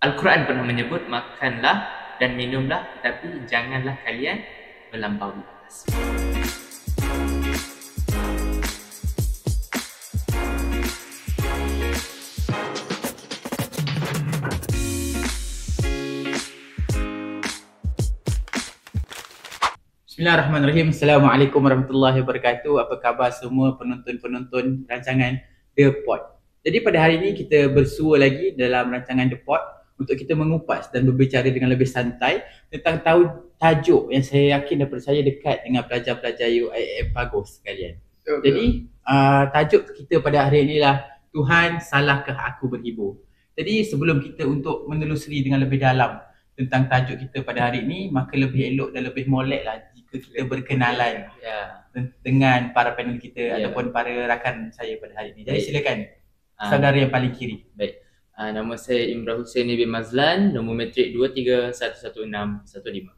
Al-Quran pernah menyebut makanlah dan minumlah, tetapi janganlah kalian melampaui batas. Bismillahirrahmanirrahim. Assalamualaikum warahmatullahi wabarakatuh. Apa khabar semua penonton-penonton rancangan The Pod. Jadi pada hari ini kita bersua lagi dalam rancangan The Pod untuk kita mengupas dan berbicara dengan lebih santai tentang tajuk yang saya yakin dan percaya dekat dengan pelajar-pelajar UIM Pagus sekalian. Jadi tajuk kita pada hari ini lah Tuhan, salahkah aku berhibur? Jadi sebelum kita untuk menelusuri dengan lebih dalam tentang tajuk kita pada hari ini, maka lebih elok dan lebih molek lah jika kita berkenalan dengan para panel kita ataupun para rakan saya pada hari ini. Jadi silakan saudara yang paling kiri. Baik. Nama saya Imran Hussein bin Mazlan, nombor matrik 23111615.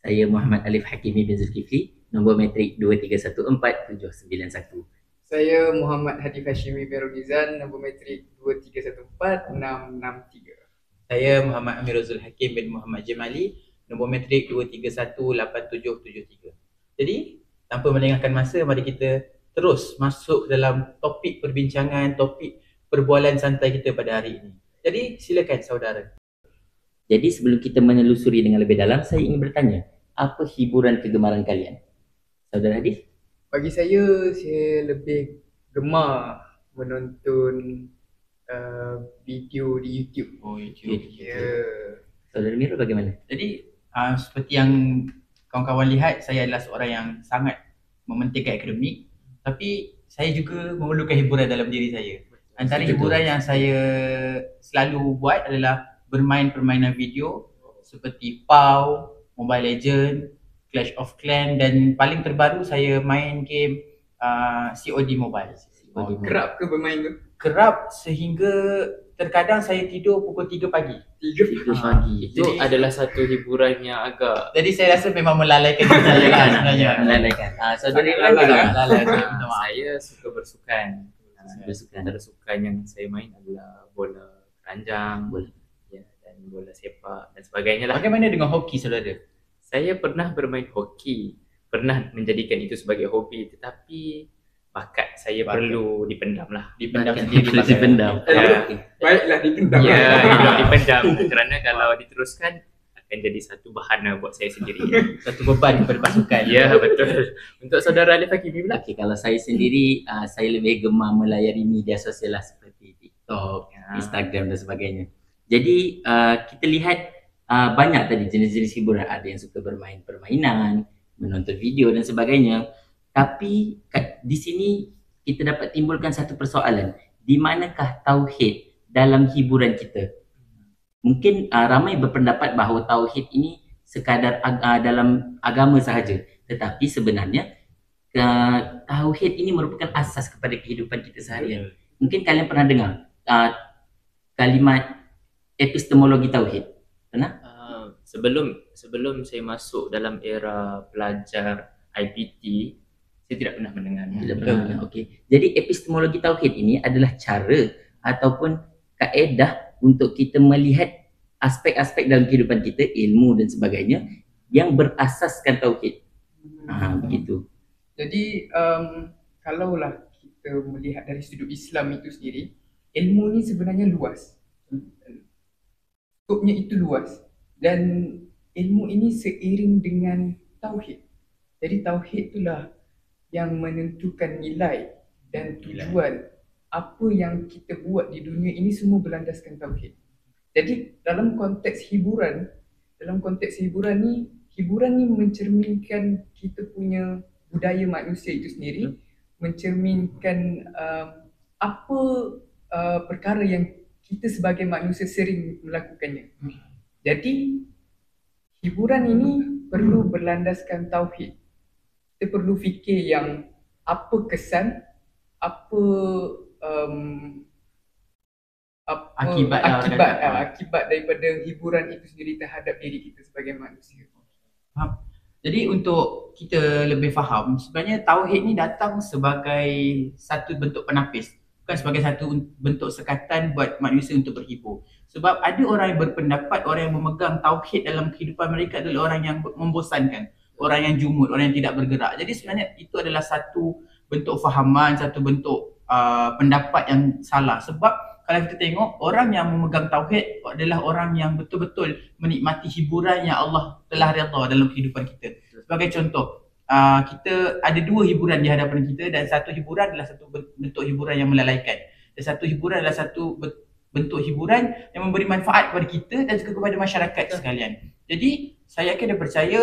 Saya Muhammad Alif Hakimi bin Zulkifli, nombor matrik 2314791. Saya Muhammad Hadif Hashimi bin Rudizan, nombor matrik 2314663. Saya Muhammad Amirul Hakim bin Muhammad Jemali, nombor matrik 2318773. Jadi, tanpa melengahkan masa, mari kita terus masuk dalam topik perbincangan, topik perbualan santai kita pada hari ini. Jadi, silakan saudara. Jadi sebelum kita menelusuri dengan lebih dalam, saya ingin bertanya, apa hiburan kegemaran kalian? Saudara Hadif? Bagi saya lebih gemar menonton video di YouTube. Oh, YouTube. Saudara Mirul bagaimana? Jadi, seperti yang kawan-kawan lihat, saya adalah seorang yang sangat mementingkan akademik, tapi saya juga memerlukan hiburan dalam diri saya. Antara hiburan yang saya selalu buat adalah bermain permainan video seperti PAU, Mobile Legend, Clash of Clans, dan paling terbaru saya main game COD Mobile. Kerap ke bermain tu? Kerap sehingga terkadang saya tidur pukul 3 pagi. 3 pagi. Itu adalah satu hiburan yang agak... Jadi saya rasa memang melalaikan diri saya kan sebenarnya. Melalaikan. Saudara Sangat Mirul lalai, bagaimana? Saya suka bersukan. Bersukan. Antara sukan yang saya main adalah bola keranjang, dan bola sepak dan sebagainya lah. Bagaimana dengan hoki saudara? Saya pernah bermain hoki, pernah menjadikan itu sebagai hobi, tetapi bakat saya perlu dipendam lah. Dipendam sendiri. Dipendam. Baiklah, dipendam. Dipendam kerana kalau diteruskan akan jadi satu bahana buat saya sendiri. Satu beban kepada pasukan. Ya, betul. Untuk saudara Alif Hakimi pula? Okey, kalau saya sendiri, saya lebih gemar melayari media sosial lah seperti TikTok, Instagram dan sebagainya. Jadi kita lihat banyak tadi jenis-jenis hiburan. Ada yang suka bermain permainan, menonton video dan sebagainya. Tapi di sini kita dapat timbulkan satu persoalan. Di manakah tauhid dalam hiburan kita? Mungkin ramai berpendapat bahawa tauhid ini sekadar dalam agama sahaja. Tetapi sebenarnya tauhid ini merupakan asas kepada kehidupan kita seharian. Mungkin kalian pernah dengar kalimat epistemologi tauhid. Pernah? Sebelum saya masuk dalam era pelajar IPT, saya tidak pernah mendengarnya. Tidak pernah. Okey. Jadi epistemologi tauhid ini adalah cara ataupun kaedah untuk kita melihat aspek-aspek dalam kehidupan kita, ilmu dan sebagainya yang berasaskan tauhid. Begitu. Jadi kalaulah kita melihat dari sudut Islam itu sendiri, ilmu ni sebenarnya luas. Skopnya itu luas. Dan ilmu ini seiring dengan tauhid. Jadi tauhid itulah yang menentukan nilai dan tujuan apa yang kita buat di dunia ini, semua berlandaskan tauhid. Jadi dalam konteks hiburan ni mencerminkan kita punya budaya manusia itu sendiri, mencerminkan apa perkara yang kita sebagai manusia sering melakukannya. Jadi hiburan ini perlu berlandaskan tauhid. Kita perlu fikir yang apa kesan, apa akibat daripada hiburan itu sendiri terhadap diri kita sebagai manusia. Jadi untuk kita lebih faham, sebenarnya tauhid ni datang sebagai satu bentuk penapis bukan sebagai satu bentuk sekatan buat manusia untuk berhibur. Sebab ada orang yang berpendapat orang yang memegang tauhid dalam kehidupan mereka adalah orang yang membosankan, orang yang jumud, orang yang tidak bergerak. Jadi sebenarnya itu adalah satu bentuk fahaman, satu bentuk pendapat yang salah. Sebab kalau kita tengok orang yang memegang tauhid adalah orang yang betul-betul menikmati hiburan yang Allah telah redha dalam kehidupan kita. Sebagai contoh, kita ada dua hiburan di hadapan kita dan satu hiburan adalah satu bentuk hiburan yang melalaikan. Dan satu hiburan adalah satu bentuk hiburan yang memberi manfaat kepada kita dan juga kepada masyarakat sekalian. Jadi saya yakin dan percaya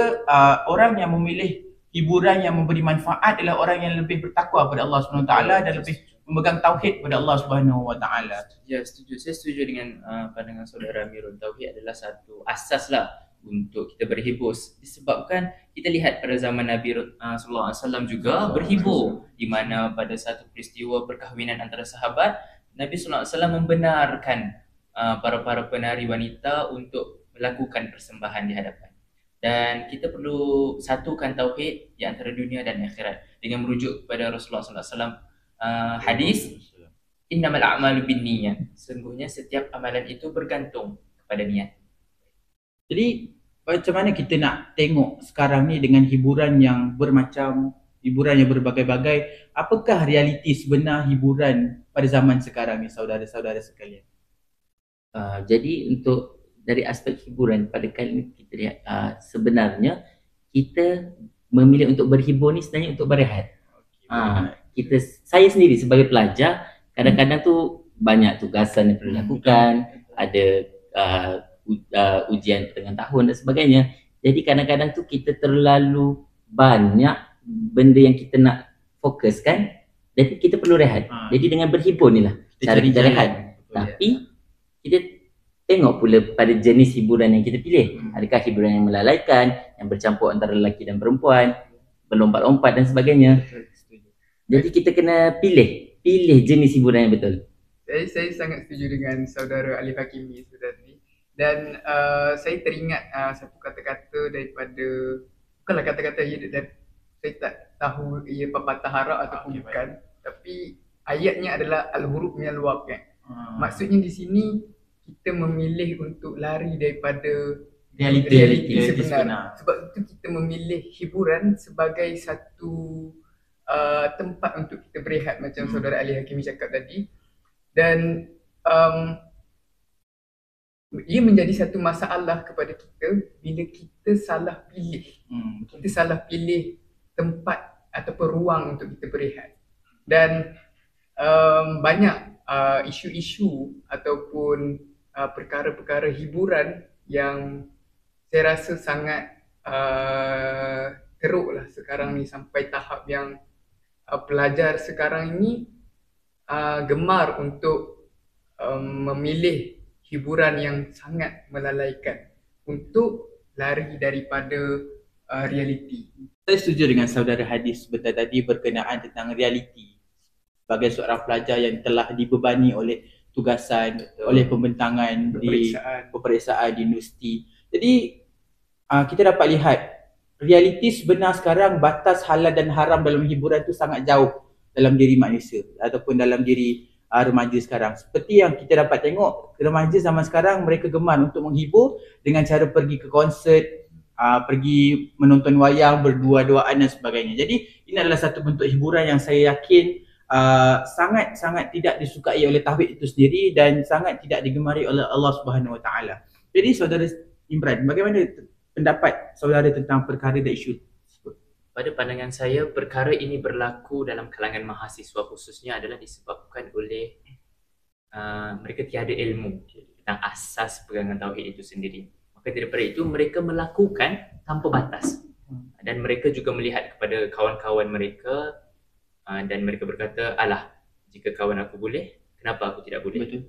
orang yang memilih hiburan yang memberi manfaat adalah orang yang lebih bertakwa kepada Allah SWT dan lebih memegang tauhid kepada Allah SWT. Ya, setuju. Saya setuju dengan pandangan saudara Amirul. Tauhid adalah satu asas lah untuk kita berhibur. Disebabkan kita lihat pada zaman Nabi sallallahu alaihi wasallam juga berhibur, di mana pada satu peristiwa perkahwinan antara sahabat, Nabi sallallahu alaihi wasallam membenarkan para penari wanita untuk melakukan persembahan di hadapan. Dan kita perlu satukan tauhid di antara dunia dan akhirat dengan merujuk kepada Rasulullah sallallahu alaihi wasallam hadis innamal a'malu binniyat. Sesungguhnya setiap amalan itu bergantung kepada niat. Jadi macam mana kita nak tengok sekarang ni dengan hiburan yang bermacam, hiburan yang berbagai-bagai, apakah realiti sebenar hiburan pada zaman sekarang ni saudara-saudara sekalian? Jadi untuk dari aspek hiburan pada kali ini kita lihat sebenarnya kita memilih untuk berhibur ni sebenarnya untuk berehat. Saya sendiri sebagai pelajar kadang-kadang tu banyak tugasan yang perlu dilakukan, ada ujian pertengahan tahun dan sebagainya. Jadi kadang-kadang tu kita terlalu banyak benda yang kita nak fokuskan, jadi kita perlu rehat. Jadi dengan berhibur ni lah cara kita rehat. Tapi kita tengok pula pada jenis hiburan yang kita pilih. Adakah hiburan yang melalaikan, yang bercampur antara lelaki dan perempuan, berlompat-lompat dan sebagainya. Jadi kita kena pilih jenis hiburan yang betul. Saya sangat setuju dengan saudara Alif Hakimi sebenarnya. Dan saya teringat satu kata-kata daripada, bukanlah kata-kata saya tak tahu ia pepatah Arab ataupun bukan, tapi ayatnya adalah al-huruf minal waqi'. Maksudnya di sini kita memilih untuk lari daripada realiti sebenar. Sebab itu kita memilih hiburan sebagai satu tempat untuk kita berehat macam saudara Ali Hakimi cakap tadi. Dan ia menjadi satu masalah kepada kita bila kita salah pilih. Kita salah pilih tempat ataupun ruang untuk kita berehat. Dan banyak isu-isu ataupun perkara-perkara hiburan yang saya rasa sangat teruk lah sekarang ni, sampai tahap yang pelajar sekarang ini gemar untuk memilih hiburan yang sangat melalaikan untuk lari daripada realiti. Saya setuju dengan saudara Hadis sebentar tadi berkenaan tentang realiti. Sebagai seorang pelajar yang telah dibebani oleh tugasan, oleh pembentangan di peperiksaan di universiti. Jadi kita dapat lihat realiti sebenar sekarang, batas halal dan haram dalam hiburan itu sangat jauh dalam diri manusia ataupun dalam diri remaja sekarang. Seperti yang kita dapat tengok, remaja zaman sekarang mereka gemar untuk menghibur dengan cara pergi ke konsert, pergi menonton wayang, berdua-duaan dan sebagainya. Jadi ini adalah satu bentuk hiburan yang saya yakin sangat-sangat tidak disukai oleh tauhid itu sendiri dan sangat tidak digemari oleh Allah Subhanahu Wa Taala. Jadi saudara Imran, bagaimana pendapat saudara tentang perkara dan isu tersebut? Pada pandangan saya, perkara ini berlaku dalam kalangan mahasiswa khususnya adalah disebabkan oleh mereka tiada ilmu tentang asas pegangan tauhid itu sendiri. Maka daripada itu mereka melakukan tanpa batas. Dan mereka juga melihat kepada kawan-kawan mereka dan mereka berkata, alah, jika kawan aku boleh, kenapa aku tidak boleh? Betul.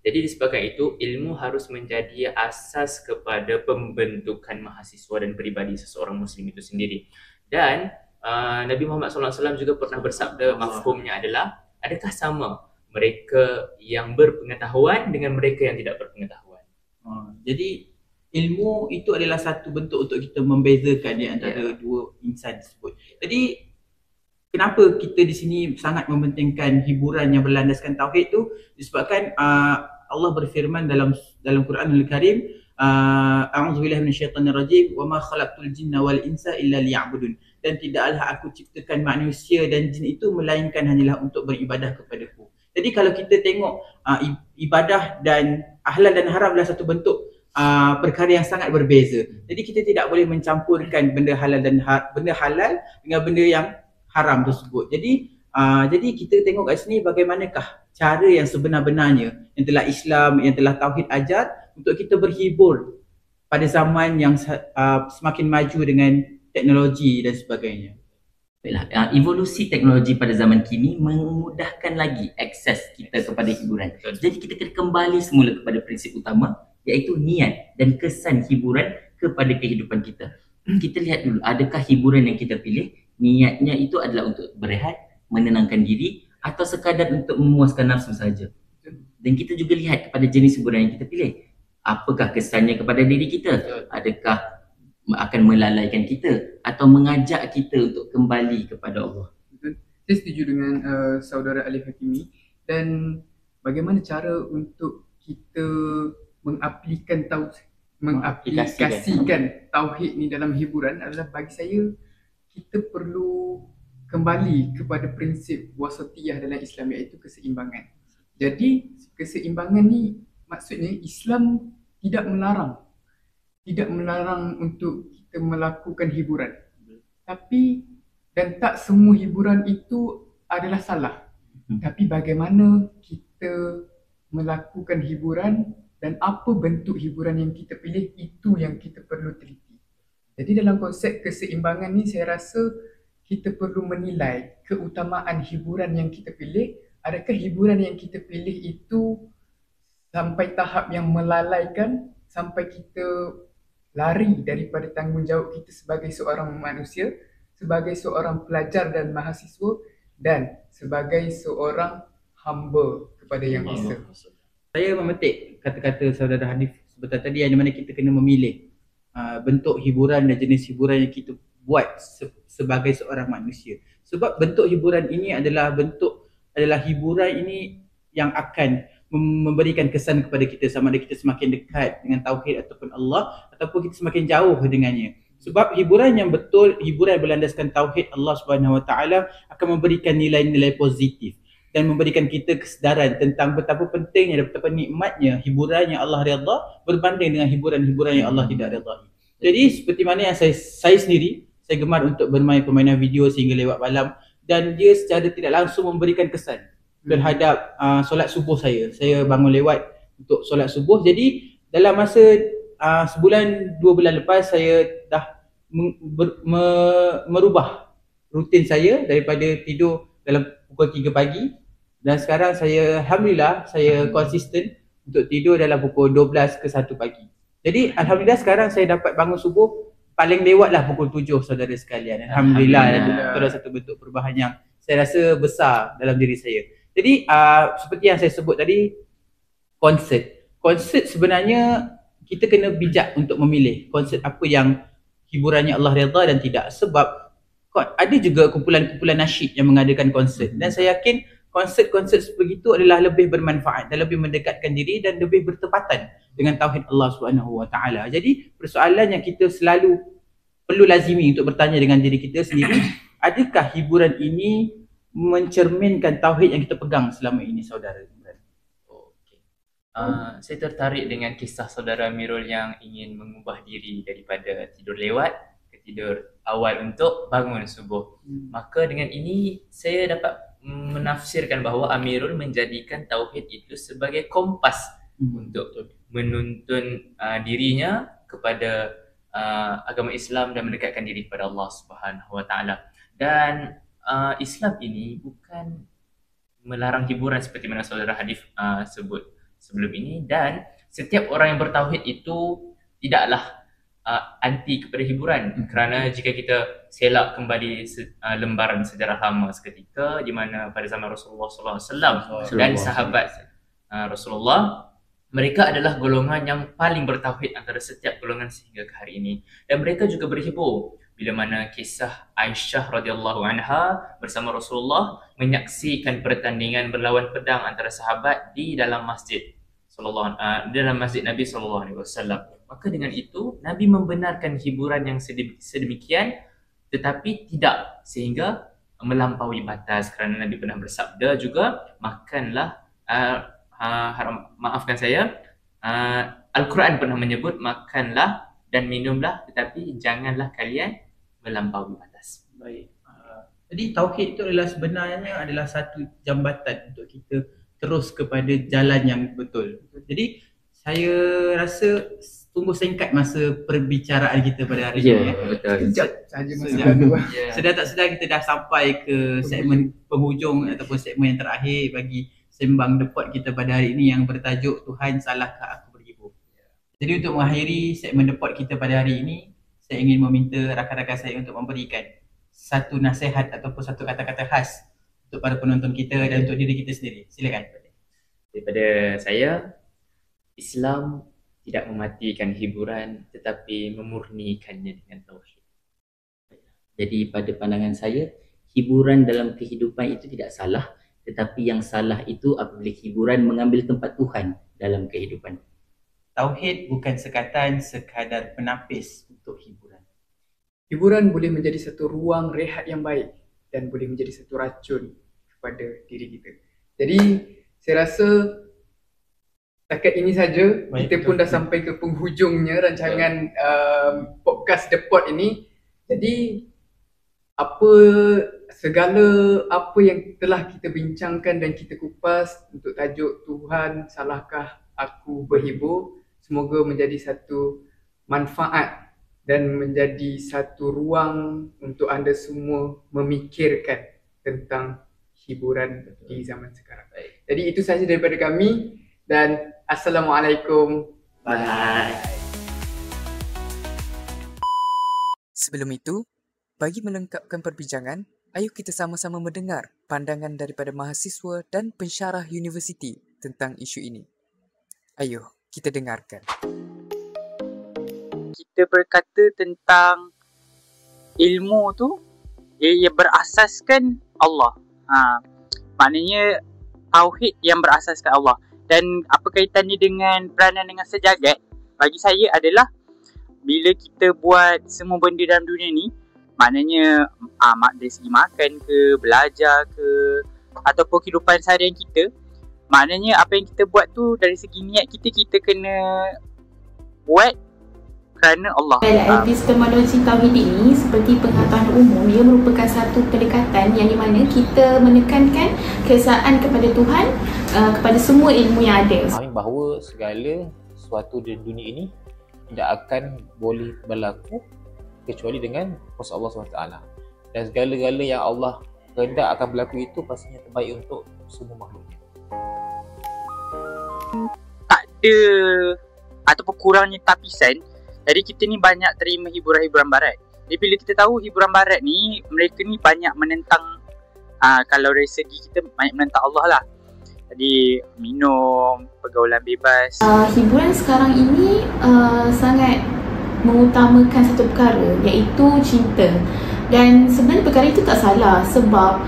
Jadi disebabkan itu, ilmu harus menjadi asas kepada pembentukan mahasiswa dan peribadi seseorang Muslim itu sendiri. Dan Nabi Muhammad SAW juga pernah bersabda, mafhumnya adalah, adakah sama mereka yang berpengetahuan dengan mereka yang tidak berpengetahuan? Jadi ilmu itu adalah satu bentuk untuk kita membezakan di antara dua insan tersebut. Jadi kenapa kita di sini sangat mementingkan hiburan yang berlandaskan tauhid tu, disebabkan Allah berfirman dalam Quranul Karim, a'udzubillahi minasyaitonir rajim, wa ma khalaqtul jinna wal insa illa liya'budun, dan tidaklah aku ciptakan manusia dan jin itu melainkan hanyalah untuk beribadah kepadaku. Jadi kalau kita tengok ibadah dan halal dan haram adalah satu bentuk perkara yang sangat berbeza. Jadi kita tidak boleh mencampurkan benda halal dan benda halal dengan benda yang haram tersebut. Jadi kita tengok kat sini bagaimanakah cara yang sebenar-benarnya yang telah Islam, yang telah tauhid ajar untuk kita berhibur pada zaman yang semakin maju dengan teknologi dan sebagainya. Baiklah, evolusi teknologi pada zaman kini memudahkan lagi akses kita kepada hiburan. Jadi kita kena kembali semula kepada prinsip utama, iaitu niat dan kesan hiburan kepada kehidupan kita. Kita lihat dulu, adakah hiburan yang kita pilih niatnya itu adalah untuk berehat, menenangkan diri, atau sekadar untuk memuaskan nafsu saja. Dan kita juga lihat kepada jenis hiburan yang kita pilih. Apakah kesannya kepada diri kita? Adakah akan melalaikan kita atau mengajak kita untuk kembali kepada Allah? Saya setuju dengan saudara Alif Hakimi. Dan bagaimana cara untuk kita mengaplikasikan tauhid ni dalam hiburan adalah, bagi saya, kita perlu kembali kepada prinsip wasatiyah dalam Islam, iaitu keseimbangan. Jadi keseimbangan ni maksudnya Islam tidak melarang untuk kita melakukan hiburan. Tapi, dan tak semua hiburan itu adalah salah. Tapi bagaimana kita melakukan hiburan dan apa bentuk hiburan yang kita pilih, itu yang kita perlu teliti. Jadi dalam konsep keseimbangan ni, saya rasa kita perlu menilai keutamaan hiburan yang kita pilih. Adakah hiburan yang kita pilih itu sampai tahap yang melalaikan, sampai kita lari daripada tanggungjawab kita sebagai seorang manusia, sebagai seorang pelajar dan mahasiswa, dan sebagai seorang hamba kepada Yang Esa. Saya memetik kata-kata saudara Hanif sebentar tadi, yang mana kita kena memilih bentuk hiburan dan jenis hiburan yang kita buat sebagai seorang manusia. Sebab bentuk hiburan ini adalah hiburan ini yang akan memberikan kesan kepada kita, sama ada kita semakin dekat dengan tauhid ataupun Allah, ataupun kita semakin jauh dengannya. Sebab hiburan yang betul, hiburan yang berlandaskan tauhid Allah Subhanahu Wa Taala akan memberikan nilai-nilai positif dan memberikan kita kesedaran tentang betapa pentingnya dan betapa nikmatnya hiburan yang Allah redha berbanding dengan hiburan-hiburan yang Allah tidak redha. Jadi seperti mana yang saya sendiri, saya gemar untuk bermain permainan video sehingga lewat malam, dan dia secara tidak langsung memberikan kesan terhadap solat subuh saya. Saya bangun lewat untuk solat subuh. Jadi dalam masa sebulan 2 bulan lepas, saya dah merubah rutin saya daripada tidur dalam pukul 3 pagi, dan sekarang saya, alhamdulillah, saya konsisten untuk tidur dalam pukul 12 ke 1 pagi. Jadi alhamdulillah sekarang saya dapat bangun subuh paling lewatlah pukul 7, saudara sekalian. Alhamdulillah. Itu adalah satu bentuk perubahan yang saya rasa besar dalam diri saya. Jadi seperti yang saya sebut tadi, konsert sebenarnya kita kena bijak untuk memilih konsert apa yang hiburannya Allah redha dan tidak. Sebab ada juga kumpulan-kumpulan nasyid yang mengadakan konsert, dan saya yakin konsert-konsert seperti itu adalah lebih bermanfaat dan lebih mendekatkan diri dan lebih bertepatan dengan tauhid Allah Subhanahu Wa Taala. Jadi persoalan yang kita selalu perlu lazimi untuk bertanya dengan diri kita sendiri, adakah hiburan ini mencerminkan tauhid yang kita pegang selama ini, saudara? Saya tertarik dengan kisah saudara Amirul yang ingin mengubah diri daripada tidur lewat ke tidur awal untuk bangun subuh. Maka dengan ini saya dapat menafsirkan bahawa Amirul menjadikan tauhid itu sebagai kompas untuk menuntun dirinya kepada agama Islam dan mendekatkan diri kepada Allah Subhanahu Wa Taala. Dan Islam ini bukan melarang hiburan seperti mana saudara Hanif sebut sebelum ini, dan setiap orang yang bertauhid itu tidaklah anti kepada hiburan, kerana jika kita selak kembali lembaran sejarah lama seketika di mana pada zaman Rasulullah SAW dan sahabat Rasulullah, mereka adalah golongan yang paling bertauhid antara setiap golongan sehingga ke hari ini, dan mereka juga berhibur bila mana kisah Aisyah radhiyallahu anha bersama Rasulullah menyaksikan pertandingan berlawan pedang antara sahabat di dalam masjid Nabi sallallahu alaihi wasallam. Maka dengan itu Nabi membenarkan hiburan yang sedemikian, tetapi tidak sehingga melampaui batas, kerana Nabi pernah bersabda juga, makanlah maafkan saya, Al-Quran pernah menyebut makanlah dan minumlah, tetapi janganlah kalian melampaui batas. Baik. Jadi tauhid itu sebenarnya adalah satu jambatan untuk kita terus kepada jalan yang betul. Jadi saya rasa tunggu singkat masa perbicaraan kita pada hari ini. Betul. Sekejap saja masa Sekejap. lalu. Sedar tak sedar kita dah sampai ke segmen penghujung ataupun segmen yang terakhir bagi sembang The Pod kita pada hari ini yang bertajuk Tuhan salahkah aku berhibur. Jadi untuk mengakhiri segmen The Pod kita pada hari ini, saya ingin meminta rakan-rakan saya untuk memberikan satu nasihat ataupun satu kata-kata khas untuk para penonton kita dan untuk diri kita sendiri. Silakan. Daripada saya, Islam tidak mematikan hiburan tetapi memurnikannya dengan tauhid. Jadi pada pandangan saya, hiburan dalam kehidupan itu tidak salah, tetapi yang salah itu apabila hiburan mengambil tempat Tuhan dalam kehidupan. Tauhid bukan sekadar penapis untuk hiburan. Hiburan boleh menjadi satu ruang rehat yang baik dan boleh menjadi satu racun kepada diri kita. Jadi saya rasa setakat ini saja Baik, kita pun betul. dah sampai ke penghujungnya rancangan podcast The Pod ini. Jadi segala apa yang telah kita bincangkan dan kita kupas untuk tajuk Tuhan salahkah aku berhibur, semoga menjadi satu manfaat dan menjadi satu ruang untuk anda semua memikirkan tentang hiburan di zaman sekarang. Jadi itu sahaja daripada kami dan Assalamualaikum. Bye. Sebelum itu, bagi melengkapkan perbincangan, ayo kita sama-sama mendengar pandangan daripada mahasiswa dan pensyarah universiti tentang isu ini. Ayo, kita dengarkan. Kita berkata tentang ilmu tu ia berasaskan Allah. Maknanya tauhid yang berasaskan Allah. Dan apa kaitannya dengan peranan dengan sejagat? Bagi saya adalah bila kita buat semua benda dalam dunia ni, maknanya dari segi makan ke, belajar ke, ataupun kehidupan seharian kita, maknanya apa yang kita buat tu dari segi niat kita kena buat kerana Allah. Dalam epistemologi tauhid ini, seperti pengetahuan umum, ia merupakan satu pendekatan yang di mana kita menekankan keesaan kepada Tuhan kepada semua ilmu yang ada. Memahami bahawa segala sesuatu di dunia ini tidak akan boleh berlaku kecuali dengan kuasa Allah SWT. Dan segala-gala yang Allah kehendak akan berlaku itu pastinya terbaik untuk semua makhluknya. Tak ada ataupun kurangnya tapisan. Jadi kita ni banyak terima hiburan-hiburan barat. Jadi bila kita tahu hiburan barat ni, mereka ni banyak menentang, kalau dari segi kita banyak menentang Allah lah. Jadi minum, pergaulan bebas. Hiburan sekarang ini sangat mengutamakan satu perkara, iaitu cinta. Dan sebenarnya perkara itu tak salah sebab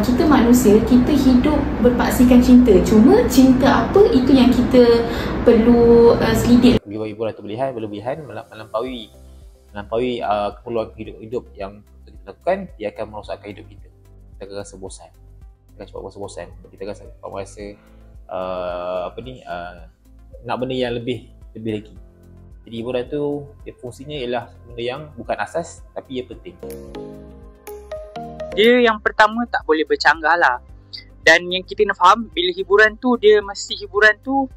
kita manusia, kita hidup berpaksikan cinta. Cuma cinta apa itu yang kita perlu selidik. Hiburan itu berlebihan melampaui keperluan hidup yang kita lakukan, dia akan merosakkan hidup kita. Kita akan rasa bosan. Kita akan cepat rasa bosan. Kita rasa nak benda yang lebih lagi. Jadi hiburan tu fungsinya ialah benda yang bukan asas tapi ia penting. Dia yang pertama tak boleh bercanggah lah. Dan yang kita kena faham, bila hiburan tu, dia mesti hiburan tu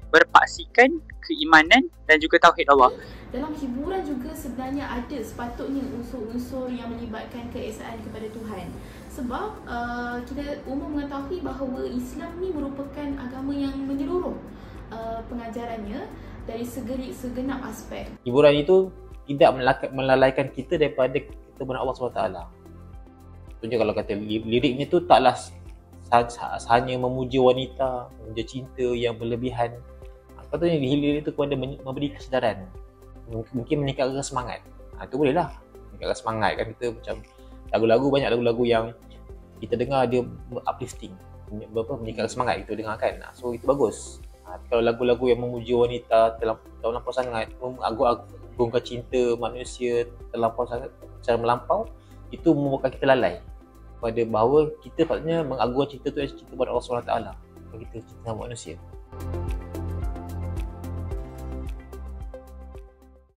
berpaksikan keimanan dan juga tauhid Allah. Dalam hiburan juga sebenarnya ada sepatutnya unsur-unsur yang melibatkan keesaan kepada Tuhan. Sebab kita umum mengetahui bahawa Islam ni merupakan agama yang menyeluruh pengajarannya dari segenap aspek. Hiburan itu tidak melalaikan kita daripada kita benar Allah SWT. Contohnya kalau kata liriknya tu taklah hanya memuji wanita, memuji cinta yang berlebihan. Patutnya lirik itu kepada memberi kesedaran, mungkin meningkatkan semangat. Itu bolehlah. meningkatkan semangat kan. Kita macam lagu-lagu, banyak lagu-lagu yang kita dengar dia uplifting, meningkatkan semangat kita dengar kan. So itu bagus. Kalau lagu-lagu yang memuji wanita terlampau sangat, mengagungkan cinta manusia terlampau sangat, secara melampau, itu membuatkan kita lalai pada bahawa kita patutnya mengagungkan cinta tu cinta kepada Allah SWT, kita cinta sama manusia.